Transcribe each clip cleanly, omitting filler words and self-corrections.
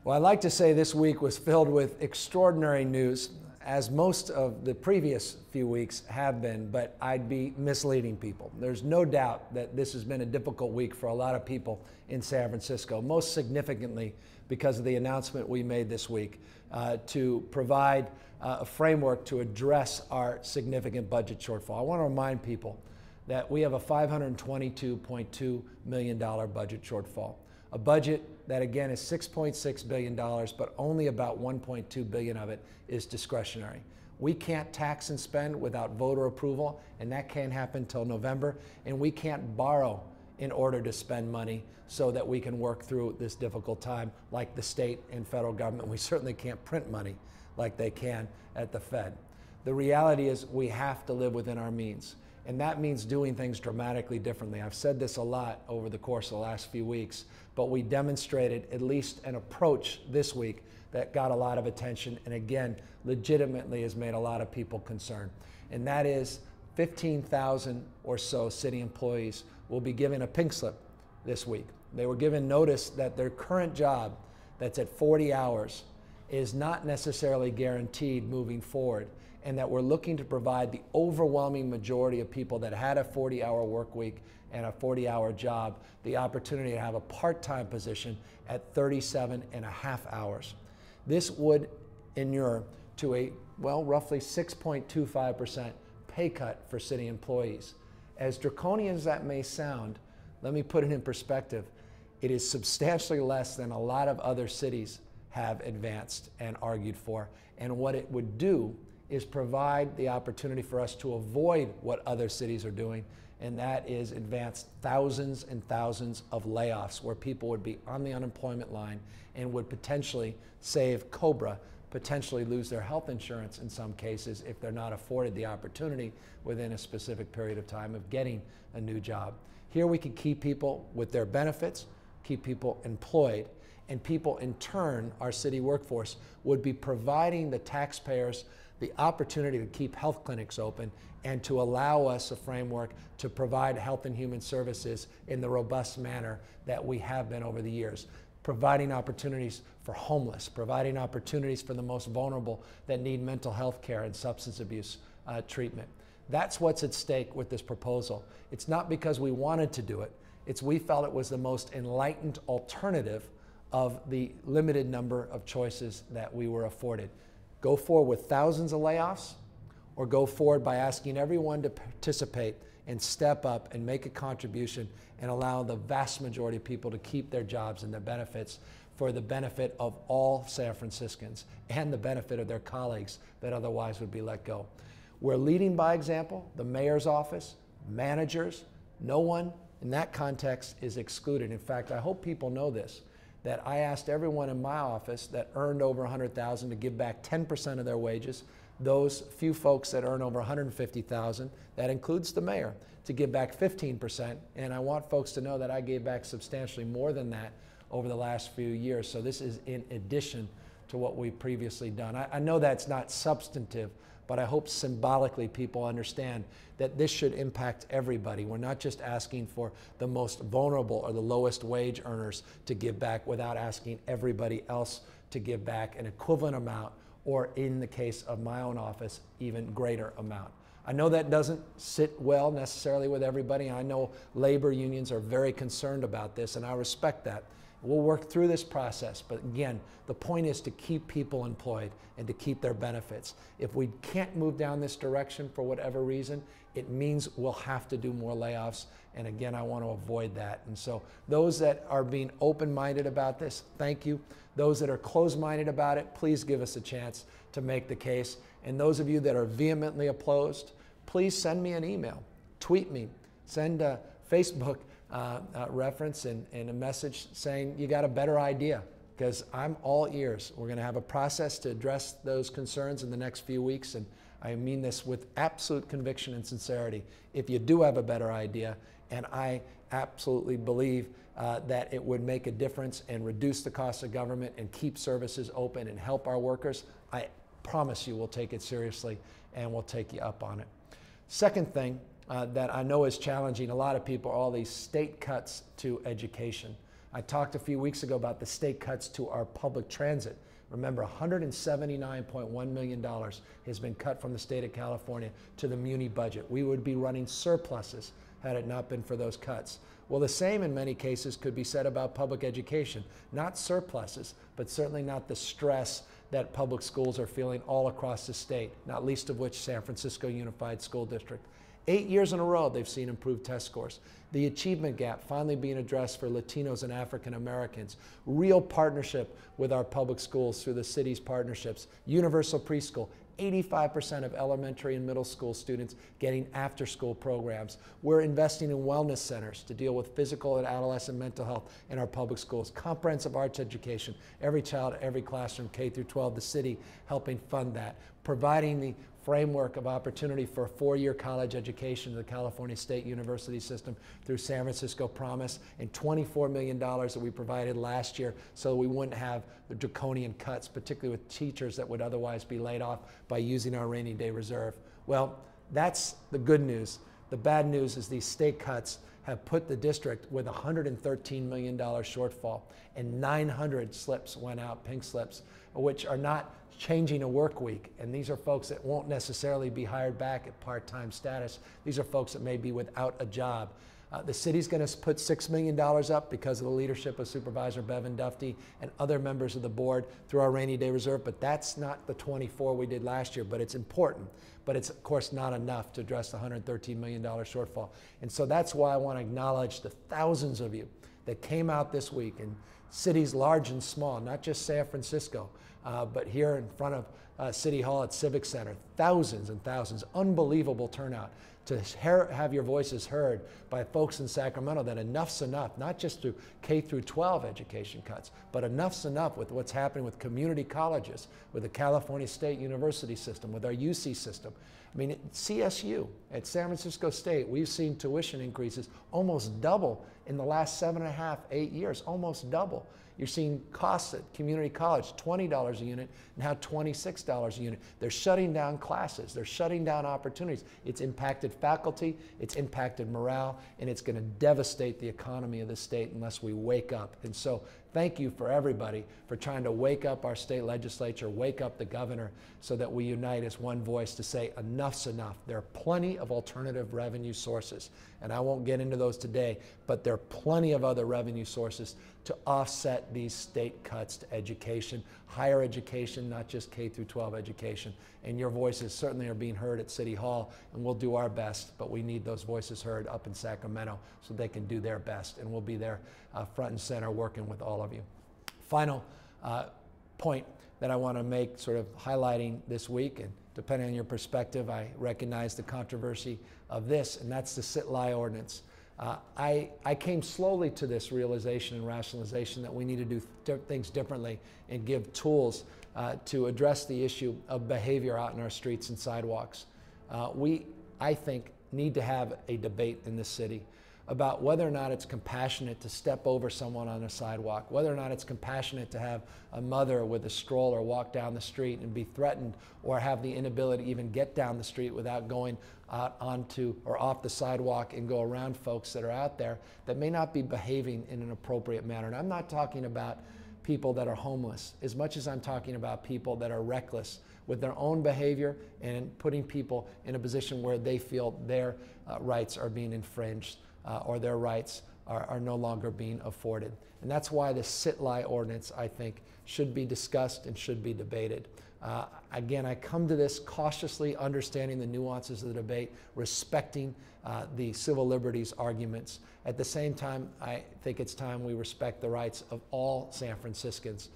Well, I'd like to say this week was filled with extraordinary news, as most of the previous few weeks have been, but I'd be misleading people. There's no doubt that this has been a difficult week for a lot of people in San Francisco, most significantly because of the announcement we made this week to provide a framework to address our significant budget shortfall. I want to remind people that we have a $522.2 million budget shortfall. A budget that, again, is $6.6 billion, but only about $1.2 billion of it is discretionary. We can't tax and spend without voter approval, and that can't happen till November, and we can't borrow in order to spend money so that we can work through this difficult time like the state and federal government. We certainly can't print money like they can at the Fed. The reality is we have to live within our means. And that means doing things dramatically differently. I've said this a lot over the course of the last few weeks, but we demonstrated at least an approach this week that got a lot of attention and, again, legitimately has made a lot of people concerned. And that is 15,000 or so city employees will be given a pink slip this week. They were given notice that their current job that's at 40 hours is not necessarily guaranteed moving forward, and that we're looking to provide the overwhelming majority of people that had a 40-hour work week and a 40-hour job the opportunity to have a part-time position at 37.5 hours. This would inure to a, well, roughly 6.25% pay cut for city employees. As draconian as that may sound, let me put it in perspective. It is substantially less than a lot of other cities have advanced and argued for. And what it would do is provide the opportunity for us to avoid what other cities are doing, and that is advance thousands and thousands of layoffs where people would be on the unemployment line and would potentially save COBRA, potentially lose their health insurance in some cases if they're not afforded the opportunity within a specific period of time of getting a new job. Here we can keep people with their benefits, keep people employed, and people in turn, our city workforce, would be providing the taxpayers the opportunity to keep health clinics open and to allow us a framework to provide health and human services in the robust manner that we have been over the years. Providing opportunities for homeless, providing opportunities for the most vulnerable that need mental health care and substance abuse treatment. That's what's at stake with this proposal. It's not because we wanted to do it. It's we felt it was the most enlightened alternative of the limited number of choices that we were afforded. Go forward with thousands of layoffs, or go forward by asking everyone to participate and step up and make a contribution and allow the vast majority of people to keep their jobs and their benefits for the benefit of all San Franciscans and the benefit of their colleagues that otherwise would be let go. We're leading by example. The mayor's office, managers, no one in that context is excluded. In fact, I hope people know this, that I asked everyone in my office that earned over $100,000 to give back 10% of their wages. Those few folks that earn over $150,000, that includes the mayor, to give back 15%. And I want folks to know that I gave back substantially more than that over the last few years. So this is in addition to what we've previously done. I know that's not substantive, but I hope symbolically people understand that this should impact everybody. We're not just asking for the most vulnerable or the lowest wage earners to give back without asking everybody else to give back an equivalent amount, or in the case of my own office, even greater amount. I know that doesn't sit well necessarily with everybody. I know labor unions are very concerned about this, and I respect that. We'll work through this process, but again, the point is to keep people employed and to keep their benefits. If we can't move down this direction for whatever reason, it means we'll have to do more layoffs, and again, I want to avoid that. And so those that are being open-minded about this, thank you. Those that are closed-minded about it, please give us a chance to make the case. And those of you that are vehemently opposed, please send me an email, tweet me, send a Facebook reference and a message saying you got a better idea, because I'm all ears. We're going to have a process to address those concerns in the next few weeks, and I mean this with absolute conviction and sincerity. If you do have a better idea, and I absolutely believe that it would make a difference and reduce the cost of government and keep services open and help our workers, I promise you we'll take it seriously and we'll take you up on it. Second thing that I know is challenging a lot of people are all these state cuts to education. I talked a few weeks ago about the state cuts to our public transit. Remember, $179.1 million has been cut from the state of California to the muni budget. We would be running surpluses had it not been for those cuts. Well, the same in many cases could be said about public education. Not surpluses, but certainly not the stress that public schools are feeling all across the state, not least of which San Francisco Unified School District. 8 years in a row, they've seen improved test scores. The achievement gap finally being addressed for Latinos and African Americans. Real partnership with our public schools through the city's partnerships. Universal preschool. 85% of elementary and middle school students getting after-school programs. We're investing in wellness centers to deal with physical and adolescent mental health in our public schools. Comprehensive arts education. Every child, every classroom, K through 12, the city helping fund that. Providing the framework of opportunity for a 4-year college education in the California State University system through San Francisco Promise, and $24 million that we provided last year so we wouldn't have the draconian cuts, particularly with teachers that would otherwise be laid off by using our rainy day reserve. Well, that's the good news. The bad news is these state cuts have put the district with a $113 million shortfall, and 900 slips went out, pink slips, which are not changing a work week. And these are folks that won't necessarily be hired back at part-time status. These are folks that may be without a job. The city's going to put $6 million up because of the leadership of Supervisor Bevan Dufty and other members of the board through our rainy day reserve, but that's not the 24 we did last year, but it's important. But it's, of course, not enough to address the $113 million shortfall. And so that's why I want to acknowledge the thousands of you that came out this week in cities large and small, not just San Francisco, but here in front of City Hall at Civic Center, thousands and thousands, unbelievable turnout to have your voices heard by folks in Sacramento that enough's enough, not just through K through 12 education cuts, but enough's enough with what's happening with community colleges, with the California State University system, with our UC system. I mean, at CSU, at San Francisco State, we've seen tuition increases almost double in the last 7.5, 8 years, almost double. You're seeing costs at community college, $20 a unit, now $26 a unit. They're shutting down classes. They're shutting down opportunities. It's impacted faculty, it's impacted morale, and it's going to devastate the economy of the state unless we wake up. And so thank you for everybody for trying to wake up our state legislature, wake up the governor, so that we unite as one voice to say enough's enough. There are plenty of alternative revenue sources, and I won't get into those today, but there are plenty of other revenue sources to offset these state cuts to education, higher education, not just K through 12 education. And your voices certainly are being heard at City Hall, and we'll do our best, but we need those voices heard up in Sacramento so they can do their best, and we'll be there front and center working with all of you. Final point that I want to make, sort of highlighting this week, and depending on your perspective, I recognize the controversy of this, and that's the sit-lie ordinance. I came slowly to this realization and rationalization that we need to do things differently and give tools to address the issue of behavior out in our streets and sidewalks. We, I think, need to have a debate in this city about whether or not it's compassionate to step over someone on a sidewalk, whether or not it's compassionate to have a mother with a stroller walk down the street and be threatened, or have the inability to even get down the street without going out onto or off the sidewalk and go around folks that are out there that may not be behaving in an appropriate manner. And I'm not talking about people that are homeless as much as I'm talking about people that are reckless with their own behavior and putting people in a position where they feel their rights are being infringed. Or their rights are no longer being afforded. And that's why the sit-lie ordinance, I think, should be discussed and should be debated. Again, I come to this cautiously understanding the nuances of the debate, respecting the civil liberties arguments. At the same time, I think it's time we respect the rights of all San Franciscans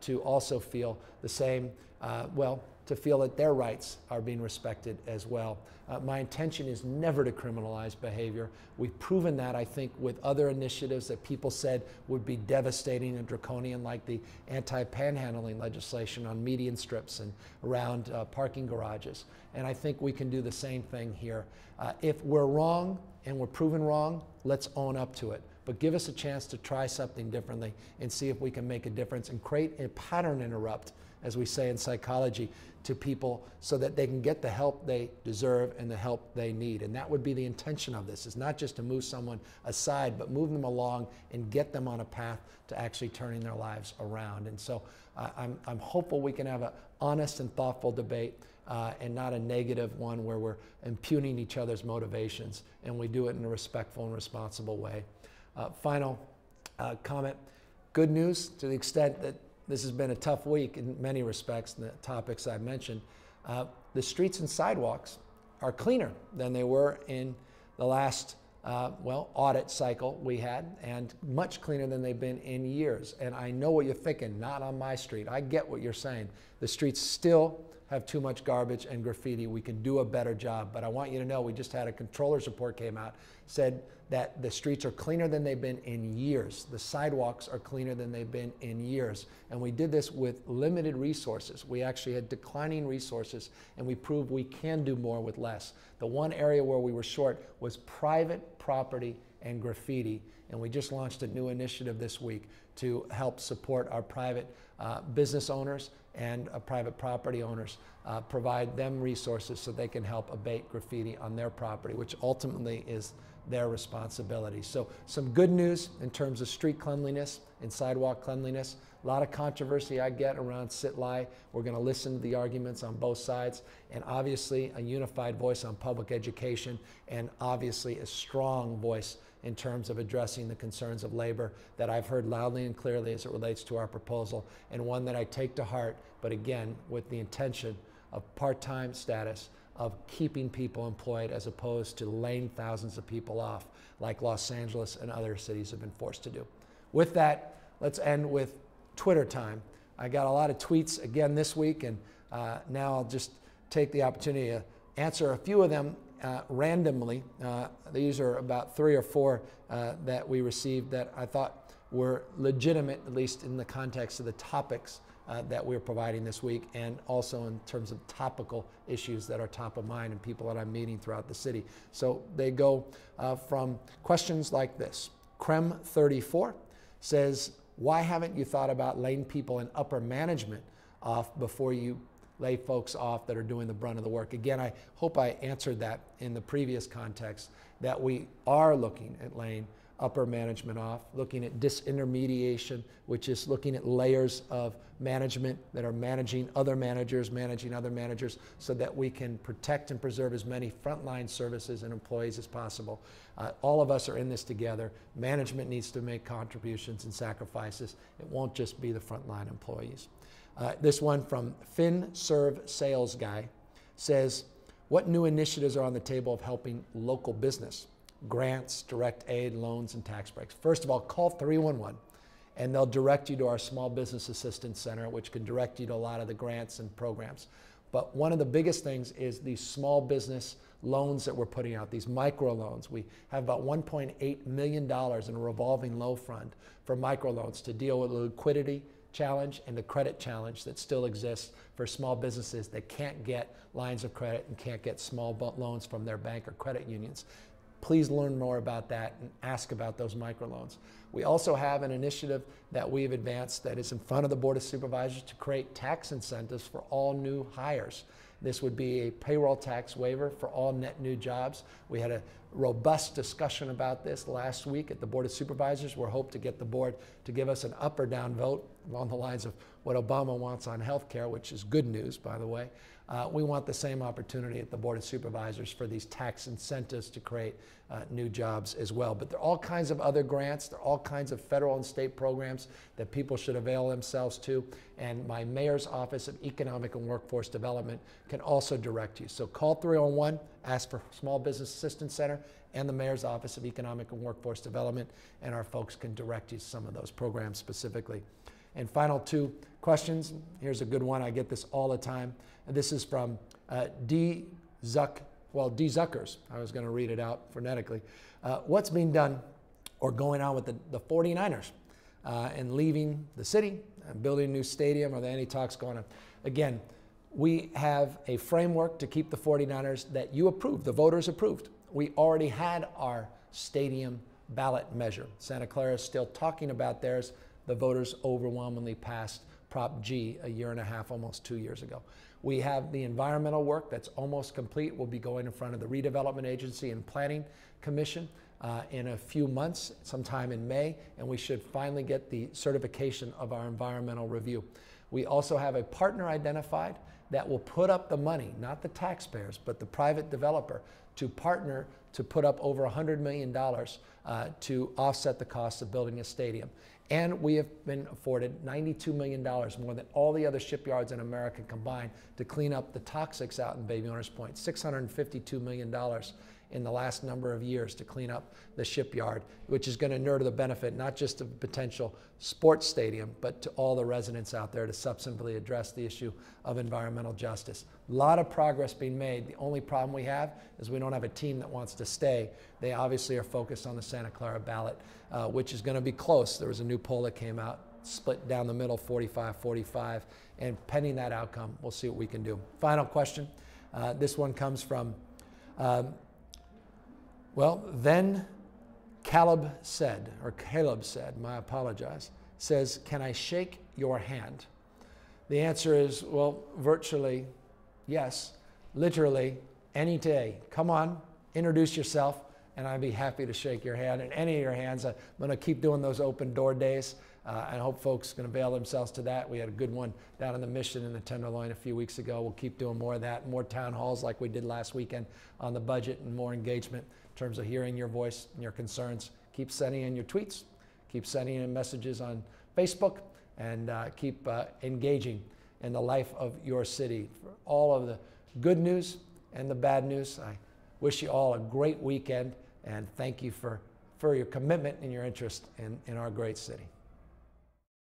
to also feel the same, to feel that their rights are being respected as well. My intention is never to criminalize behavior. We've proven that, I think, with other initiatives that people said would be devastating and draconian, like the anti-panhandling legislation on median strips and around parking garages. And I think we can do the same thing here. If we're wrong and we're proven wrong, let's own up to it. but give us a chance to try something differently and see if we can make a difference and create a pattern interrupt, as we say in psychology, to people so that they can get the help they deserve and the help they need. And that would be the intention of this, is not just to move someone aside, but move them along and get them on a path to actually turning their lives around. And so I'm hopeful we can have an honest and thoughtful debate and not a negative one where we're impugning each other's motivations, and we do it in a respectful and responsible way. Final comment, good news to the extent that this has been a tough week in many respects, the topics I've mentioned. The streets and sidewalks are cleaner than they were in the last audit cycle we had, and much cleaner than they've been in years. And I know what you're thinking, not on my street. I get what you're saying. The streets still have too much garbage and graffiti. We can do a better job. But I want you to know, we just had a controller's report came out, said that the streets are cleaner than they've been in years. The sidewalks are cleaner than they've been in years. And we did this with limited resources. We actually had declining resources, and we proved we can do more with less. The one area where we were short was private property and graffiti. And we just launched a new initiative this week to help support our private business owners and private property owners, provide them resources so they can help abate graffiti on their property, which ultimately is their responsibility. So some good news in terms of street cleanliness and sidewalk cleanliness. A lot of controversy I get around sit-lie. We're going to listen to the arguments on both sides, and obviously a unified voice on public education, and obviously a strong voice in terms of addressing the concerns of labor that I've heard loudly and clearly as it relates to our proposal, and one that I take to heart, but again, with the intention of part-time status, of keeping people employed as opposed to laying thousands of people off like Los Angeles and other cities have been forced to do. With that, let's end with Twitter time. I got a lot of tweets again this week, and now I'll just take the opportunity to answer a few of them randomly. These are about 3 or 4 that we received that I thought were legitimate, at least in the context of the topics that we're providing this week, and also in terms of topical issues that are top of mind and people that I'm meeting throughout the city. So they go from questions like this. Crem34 says, why haven't you thought about laying people in upper management off before you lay folks off that are doing the brunt of the work? Again, I hope I answered that in the previous context, that we are looking at laying upper management off, looking at disintermediation, which is looking at layers of management that are managing other managers, so that we can protect and preserve as many frontline services and employees as possible. All of us are in this together. Management needs to make contributions and sacrifices. It won't just be the frontline employees. This one from FinSrvSalesGuy says, what new initiatives are on the table of helping local business? Grants, direct aid, loans, and tax breaks. First of all, call 311 and they'll direct you to our Small Business Assistance Center, which can direct you to a lot of the grants and programs. But one of the biggest things is these small business loans that we're putting out, these microloans. We have about $1.8 million in a revolving loan fund for microloans to deal with the liquidity challenge and the credit challenge that still exists for small businesses that can't get lines of credit and can't get small loans from their bank or credit unions. Please learn more about that and ask about those microloans. We also have an initiative that we've advanced that is in front of the Board of Supervisors to create tax incentives for all new hires. This would be a payroll tax waiver for all net new jobs. We had a robust discussion about this last week at the Board of Supervisors. We're hoping to get the board to give us an up or down vote along the lines of what Obama wants on health care, which is good news, by the way. We want the same opportunity at the Board of Supervisors for these tax incentives to create new jobs as well. But there are all kinds of other grants. There are all kinds of federal and state programs that people should avail themselves to. And my Mayor's Office of Economic and Workforce Development can also direct you. So call 301, ask for Small Business Assistance Center and the Mayor's Office of Economic and Workforce Development, and our folks can direct you to some of those programs specifically. And final 2 questions. Here's a good one. I get this all the time. This is from dzuckers. I was going to read it out phonetically. What's being done or going on with the 49ers and leaving the city and building a new stadium? Are there any talks going on? Again, we have a framework to keep the 49ers that you approved, the voters approved. We already had our stadium ballot measure. Santa Clara is still talking about theirs. The voters overwhelmingly passed Prop G a year and a half, almost 2 years ago. We have the environmental work that's almost complete. We'll be going in front of the Redevelopment Agency and Planning Commission in a few months, sometime in May, and we should finally get the certification of our environmental review. We also have a partner identified that will put up the money, not the taxpayers, but the private developer, to partner to put up over $100 million to offset the cost of building a stadium. And we have been afforded $92 million, more than all the other shipyards in America combined, to clean up the toxics out in Baby Owners Point. $652 million in the last number of years to clean up the shipyard, which is going to inure to the benefit not just of potential sports stadium, but to all the residents out there to substantively address the issue of environmental justice. A lot of progress being made. The only problem we have is we don't have a team that wants to stay. They obviously are focused on the Santa Clara ballot, which is going to be close. There was a new poll that came out, split down the middle, 45-45, and pending that outcome, we'll see what we can do. Final question. This one comes from then Caleb said, my apologize, says, can I shake your hand? The answer is, well, virtually yes, literally any day. Come on, introduce yourself, and I'd be happy to shake your hand and any of your hands. I'm going to keep doing those open door days. I hope folks are going to avail themselves to that. We had a good one down in the Mission in the Tenderloin a few weeks ago. We'll keep doing more of that, more town halls like we did last weekend on the budget, and more engagement in terms of hearing your voice and your concerns. Keep sending in your tweets, keep sending in messages on Facebook, and keep engaging in the life of your city. For all of the good news and the bad news, I wish you all a great weekend, and thank you for your commitment and your interest in our great city.